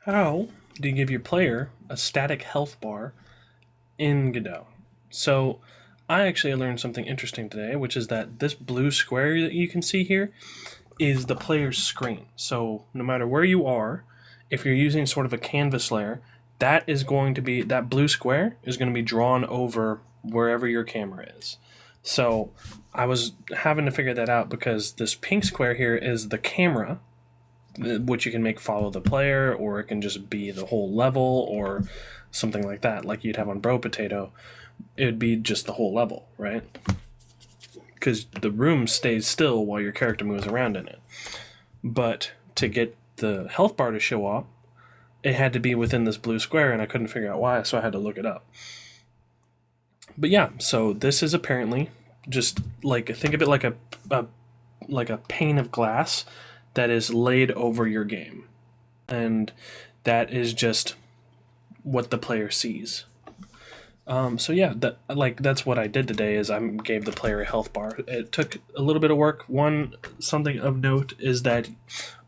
How do you give your player a static health bar in Godot? So, I actually learned something interesting today, which is that this blue square that you can see here is the player's screen. So, no matter where you are, if you're using sort of a canvas layer, that blue square is going to be drawn over wherever your camera is. So, I was having to figure that out because this pink square here is the camera, which you can make follow the player, or it can just be the whole level, or something like that, like you'd have on Bro Potato. It would be just the whole level, right? Because the room stays still while your character moves around in it. But to get the health bar to show up, it had to be within this blue square, and I couldn't figure out why, so I had to look it up. But yeah, so this is apparently just like, think of it like a pane of glass that is laid over your game, and that is just what the player sees. So yeah, that's what I did today. Is I gave the player a health bar. It took a little bit of work. Something of note is that,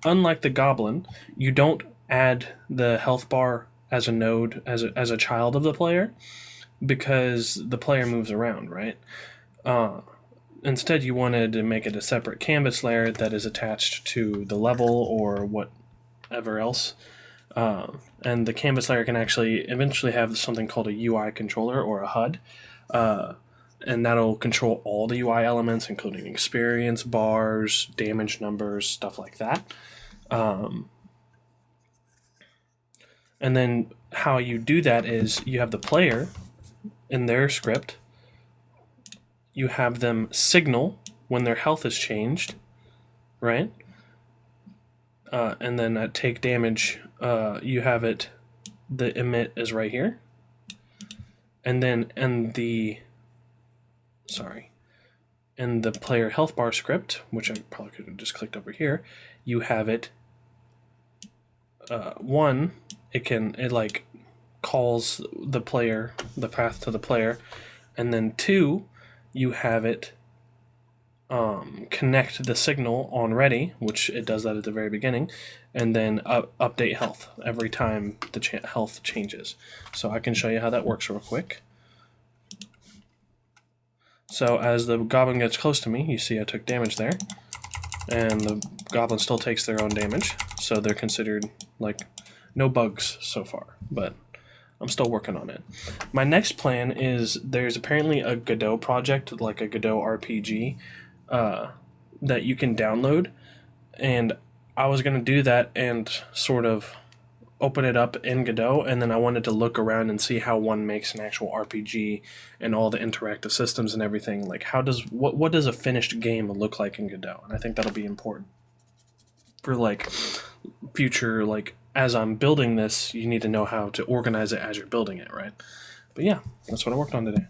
unlike the goblin, you don't add the health bar as a node as a child of the player, because the player moves around, right? Instead, you wanted to make it a separate canvas layer that is attached to the level or whatever else. And the canvas layer can actually eventually have something called a UI controller, or a HUD. And that'll control all the UI elements, including experience bars, damage numbers, stuff like that. And then how you do that is you have the player in their script. You have them signal when their health is changed, right? And then at take damage, you have it, the emit is right here. And then in the player health bar script, which I probably could have just clicked over here, you have it, it like calls the player, the path to the player, and then 2, you have it connect the signal on ready, which it does that at the very beginning, and then update health every time the health changes. So I can show you how that works real quick. So as the goblin gets close to me, you see I took damage there, and the goblin still takes their own damage, so they're considered like no bugs so far, but I'm still working on it. My next plan is, there's apparently a Godot project, like a Godot RPG, that you can download, and I was going to do that and sort of open it up in Godot, and then I wanted to look around and see how one makes an actual RPG and all the interactive systems and everything. Like, what does a finished game look like in Godot? And I think that'll be important for like future, like, as I'm building this, you need to know how to organize it as you're building it, right? But yeah, that's what I worked on today.